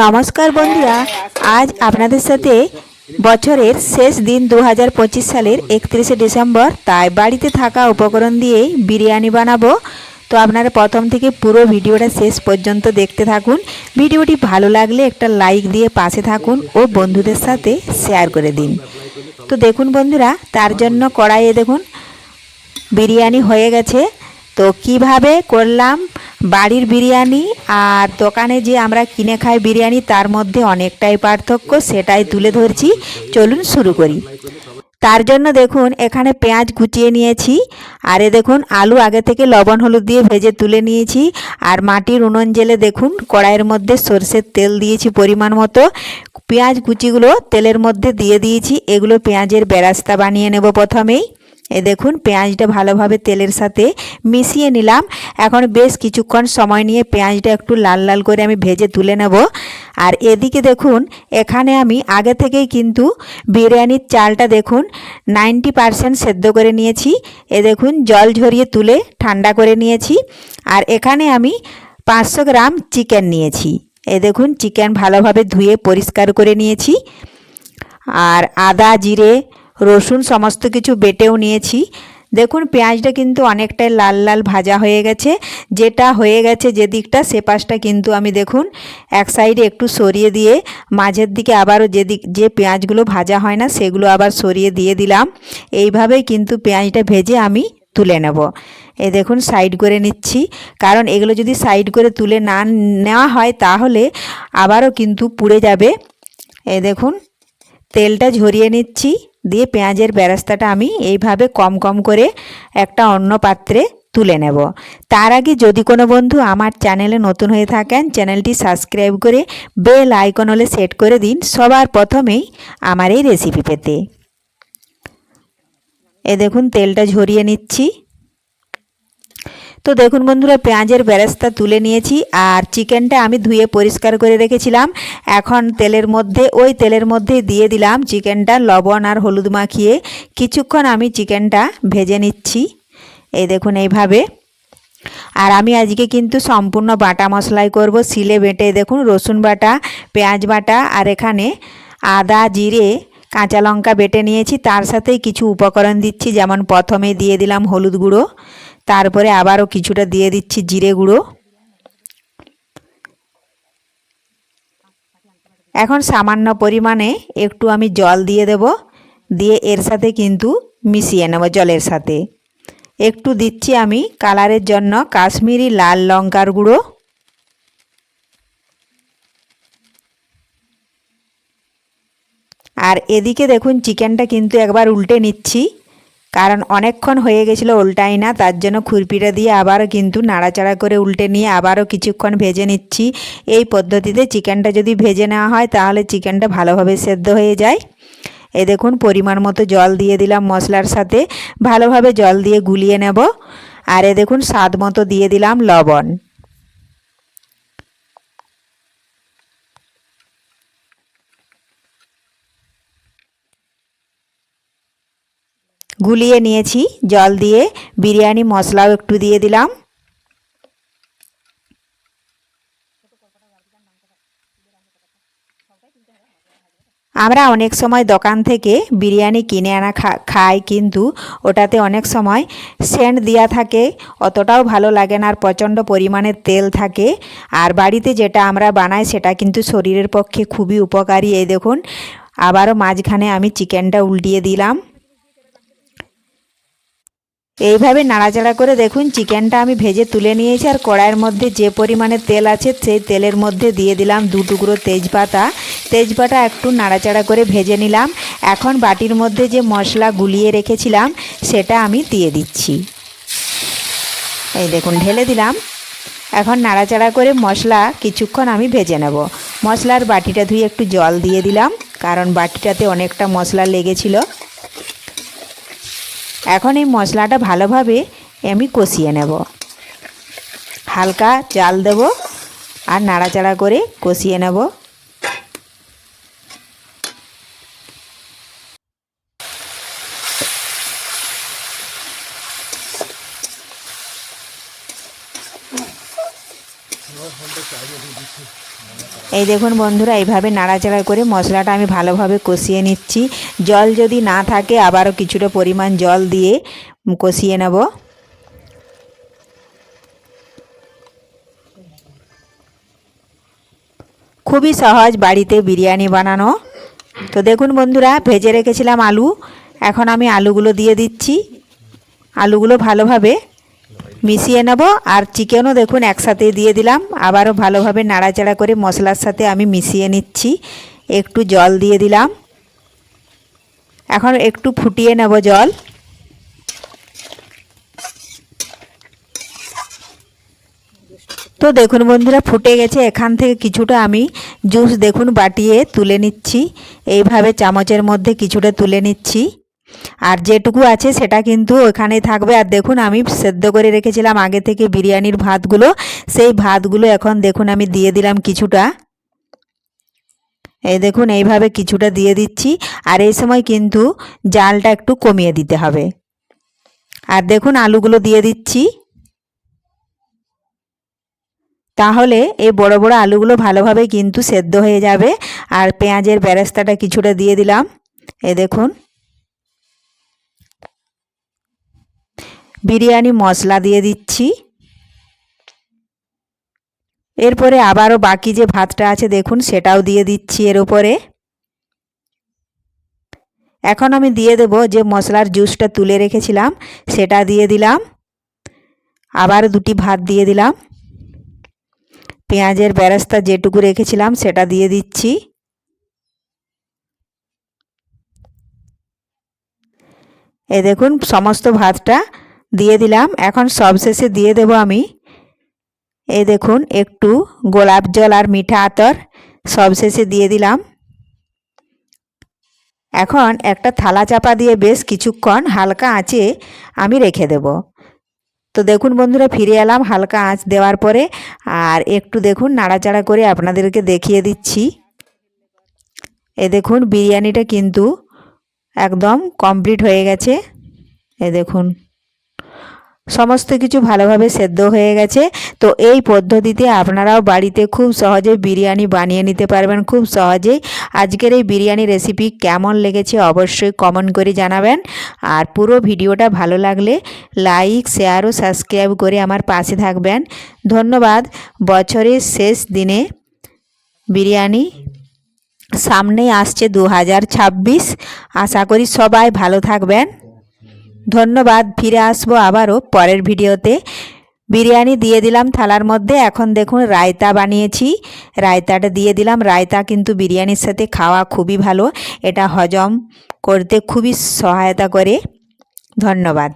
নমস্কার বন্ধুরা, আজ আপনাদের সাথে বছরের শেষ দিন 2025 সালের 31শে ডিসেম্বর, তাই বাড়িতে থাকা উপকরণ দিয়েই বিরিয়ানি বানাবো। তো আপনারা প্রথম থেকে পুরো ভিডিওটা শেষ পর্যন্ত দেখতে থাকুন। ভিডিওটি ভালো লাগলে একটা লাইক দিয়ে পাশে থাকুন ও বন্ধুদের সাথে শেয়ার করে দিন। তো দেখুন বন্ধুরা, তার জন্য কড়াইয়ে দেখুন বিরিয়ানি হয়ে গেছে। তো কিভাবে করলাম বাড়ির বিরিয়ানি আর দোকানে যে আমরা কিনে খাই বিরিয়ানি, তার মধ্যে অনেকটাই পার্থক্য, সেটাই তুলে ধরছি। চলুন শুরু করি। তার জন্য দেখুন এখানে পেঁয়াজ কুচিয়ে নিয়েছি, আর দেখুন আলু আগে থেকে লবণ হলুদ দিয়ে ভেজে তুলে নিয়েছি। আর মাটির উনুন জেলে দেখুন কড়াইয়ের মধ্যে সরষের তেল দিয়েছি পরিমাণ মতো। পেঁয়াজ কুচিগুলো তেলের মধ্যে দিয়ে দিয়েছি। এগুলো পেঁয়াজের বেরাস্তা বানিয়ে নেব প্রথমেই। দেখুন পেঁয়াজটা ভালোভাবে তেলের সাথে মিশিয়ে নিলাম। এখন বেশ কিছুক্ষণ সময় নিয়ে পেঁয়াজটা একটু লাল লাল করে আমি ভেজে তুলে নেব। আর এদিকে দেখুন এখানে আমি আগে থেকেই কিন্তু বিরিয়ানির চালটা দেখুন 90% সেদ্ধ করে নিয়েছি। দেখুন জল ঝরিয়ে তুলে ঠান্ডা করে নিয়েছি। আর এখানে আমি 500 গ্রাম চিকেন নিয়েছি। দেখুন চিকেন ভালোভাবে ধুয়ে পরিষ্কার করে নিয়েছি। আর আদা জিরে রসুন সমস্ত কিছু বেটেও নিয়েছি। দেখুন পেঁয়াজটা কিন্তু অনেকটাই লাল লাল ভাজা হয়ে গেছে। যেটা হয়ে গেছে যে দিকটা, সে পাশটা কিন্তু আমি দেখুন এক সাইডে একটু সরিয়ে দিয়ে মাঝের দিকে আবারও যে পেঁয়াজগুলো ভাজা হয় না সেগুলো আবার সরিয়ে দিয়ে দিলাম। এইভাবেই কিন্তু পেঁয়াজটা ভেজে আমি তুলে নেব। দেখুন সাইড করে নিচ্ছি, কারণ এগুলো যদি সাইড করে তুলে না নেওয়া হয় তাহলে আবারও কিন্তু পুড়ে যাবে। দেখুন তেলটা ঝরিয়ে নিচ্ছি, দিয়ে পেঁয়াজের বেরেস্তাটা আমি এইভাবে কম কম করে একটা অন্য পাত্রে তুলে নেব। তার আগে যদি কোনো বন্ধু আমার চ্যানেলে নতুন হয়ে থাকেন, চ্যানেলটি সাবস্ক্রাইব করে বেল আইকন হলে সেট করে দিন সবার প্রথমেই আমার এই রেসিপি পেতে। দেখুন তেলটা ঝরিয়ে নিচ্ছি। তো দেখুন বন্ধুরা পেঁয়াজের বেরেস্তা তুলে নিয়েছি, আর চিকেনটা আমি ধুয়ে পরিষ্কার করে রেখেছিলাম। এখন ওই তেলের মধ্যে দিয়ে দিলাম চিকেনটা, লবণ আর হলুদ মাখিয়ে কিছুক্ষণ আমি চিকেনটা ভেজে নিচ্ছি। দেখুন এইভাবে। আর আমি আজকে কিন্তু সম্পূর্ণ বাটা মশলাই করব, শিলে বেটে দেখুন রসুন বাটা, পেঁয়াজ বাটা, আর এখানে আদা জিরে কাঁচা লঙ্কা বেটে নিয়েছি। তার সাথেই কিছু উপকরণ দিচ্ছি, যেমন প্রথমে দিয়ে দিলাম হলুদ গুঁড়ো, তারপরে আবারও কিছুটা দিয়ে দিচ্ছি জিরে গুঁড়ো। এখন সামান্য পরিমাণে একটু আমি জল দিয়ে দেব, দিয়ে এর সাথে কিন্তু মিশিয়ে নেব। জলের সাথে একটু দিচ্ছি আমি কালারের জন্য কাশ্মীরি লাল লঙ্কার গুঁড়ো। আর এদিকে দেখুন চিকেনটা কিন্তু একবার উল্টে নিচ্ছি, কারণ অনেকক্ষণ হয়ে গেছিলো উল্টাই না, তার জন্য খুরপিটা দিয়ে আবারও কিন্তু নাড়াচাড়া করে উল্টে নিয়ে আবারও কিছুক্ষণ ভেজে নিচ্ছি। এই পদ্ধতিতে চিকেনটা যদি ভেজে নেওয়া হয় তাহলে চিকেনটা ভালোভাবে সেদ্ধ হয়ে যায়। দেখুন পরিমাণ মতো জল দিয়ে দিলাম মশলার সাথে, ভালোভাবে জল দিয়ে গুলিয়ে নেব। আর দেখুন স্বাদ মতো দিয়ে দিলাম লবণ। গুলিয়ে নিয়েছি জল দিয়ে। বিরিয়ানি মশলাও একটু দিয়ে দিলাম। আমরা অনেক সময় দোকান থেকে বিরিয়ানি কিনে আনা খাই, কিন্তু ওটাতে অনেক সময় সেন্ট দেওয়া থাকে, অতটাও ভালো লাগে না, আর প্রচণ্ড পরিমাণে তেল থাকে। আর বাড়িতে যেটা আমরা বানাই সেটা কিন্তু শরীরের পক্ষে খুবই উপকারী। দেখুন আবারও মাঝখানে আমি চিকেনটা উল্টিয়ে দিলাম। এইভাবে নাড়াচাড়া করে দেখুন চিকেনটা আমি ভেজে তুলে নিয়েছি। আর কড়াইয়ের মধ্যে যে পরিমাণে তেল আছে সেই তেলের মধ্যে দিয়ে দিলাম 2 টুকরো তেজপাতা একটু নাড়াচাড়া করে ভেজে নিলাম। এখন বাটির মধ্যে যে মশলা গুলিয়ে রেখেছিলাম সেটা আমি দিয়ে দিচ্ছি। দেখুন ঢেলে দিলাম। এখন নাড়াচাড়া করে মশলা কিছুক্ষণ আমি ভেজে নেব। মশলার বাটিটা ধুয়ে একটু জল দিয়ে দিলাম, কারণ বাটিটাতে অনেকটা মশলা লেগেছিল। এখন এই মশলাটা ভালোভাবে আমি কষিয়ে নেব। হালকা জাল দেব আর নাড়াচাড়া করে কষিয়ে নেব। এই দেখুন বন্ধুরা, এইভাবে নাড়াচাড়া করে মশলাটা আমি ভালোভাবে কষিয়ে নিচ্ছি। জল যদি না থাকে আবারও কিছুটা পরিমাণ জল দিয়ে কষিয়ে নেব। খুবই সহজ বাড়িতে বিরিয়ানি বানানো। তো দেখুন বন্ধুরা, ভেজে রেখেছিলাম আলু, এখন আমি আলুগুলো দিয়ে দিচ্ছি। আলুগুলো ভালোভাবে মিশিয়ে নেব। আর চিকেনও দেখুন একসাথে দিয়ে দিলাম। আবারও ভালোভাবে নাড়াচাড়া করে মশলার সাথে আমি মিশিয়ে নিচ্ছি। একটু জল দিয়ে দিলাম। এখন একটু ফুটিয়ে নেব জল। তো দেখুন বন্ধুরা, ফুটে গেছে। এখান থেকে কিছুটা আমি জুস দেখুন বাটিয়ে তুলে নিচ্ছি। এইভাবে চামচের মধ্যে কিছুটা তুলে নিচ্ছি। আর যেটুকু আছে সেটা কিন্তু ওখানেই থাকবে। আর দেখুন আমি সেদ্ধ করে রেখেছিলাম আগে থেকে বিরিয়ানির ভাতগুলো, সেই ভাতগুলো এখন দেখুন আমি দিয়ে দিলাম কিছুটা। এই দেখুন এইভাবে কিছুটা দিয়ে দিচ্ছি। আর এই সময় কিন্তু জালটা একটু কমিয়ে দিতে হবে। আর দেখুন আলুগুলো দিয়ে দিচ্ছি। তাহলে এই বড় বড় আলুগুলো ভালোভাবে কিন্তু সেদ্ধ হয়ে যাবে। আর পেঁয়াজের বেরেস্তাটা কিছুটা দিয়ে দিলাম। এই দেখুন বিরিয়ানি মশলা দিয়ে দিচ্ছি। এরপরে আবারও বাকি যে ভাতটা আছে দেখুন সেটাও দিয়ে দিচ্ছি এর উপরে। এখন আমি দিয়ে দেব যে মশলার জুসটা তুলে রেখেছিলাম সেটা দিয়ে দিলাম। আবার দুটি ভাত দিয়ে দিলাম। পেঁয়াজের বেরেস্তা যেটুকু রেখেছিলাম সেটা দিয়ে দিচ্ছি। এই দেখুন সমস্ত ভাতটা দিয়ে দিলাম। এখন সবশেষে দিয়ে দেব আমি এই দেখুন একটু গোলাপ জল আর মিঠা আতর সবশেষে দিয়ে দিলাম। এখন একটা থালা চাপা দিয়ে বেশ কিছুক্ষণ হালকা আঁচে আমি রেখে দেব। তো দেখুন বন্ধুরা, ফিরে এলাম হালকা আঁচ দেওয়ার পরে। আর একটু দেখুন নাড়াচাড়া করে আপনাদেরকে দেখিয়ে দিচ্ছি। এই দেখুন বিরিয়ানিটা কিন্তু একদম কমপ্লিট হয়ে গেছে। এই দেখুন সমস্ত কিছু ভালোভাবে সেদ্ধ হয়ে গেছে। তো এই পদ্ধতিতে আপনারাও বাড়িতে খুব সহজে বিরিয়ানি বানিয়ে নিতে পারবেন, খুব সহজেই। আজকের এই বিরিয়ানি রেসিপি কেমন লেগেছে অবশ্যই কমেন্ট করে জানাবেন। আর পুরো ভিডিওটা ভালো লাগলে লাইক, শেয়ার ও সাবস্ক্রাইব করে আমার পাশে থাকবেন। ধন্যবাদ। বছরের শেষ দিনে বিরিয়ানি সামনেই আসছে 2026। আশা করি সবাই ভালো থাকবেন। ধন্যবাদ। ফিরে আসবো আবারও পরের ভিডিওতে। বিরিয়ানি দিয়ে দিলাম থালার মধ্যে। এখন দেখুন রায়তা বানিয়েছি, রায়তাটা দিয়ে দিলাম। রায়তা কিন্তু বিরিয়ানির সাথে খাওয়া খুবই ভালো, এটা হজম করতে খুবই সহায়তা করে। ধন্যবাদ।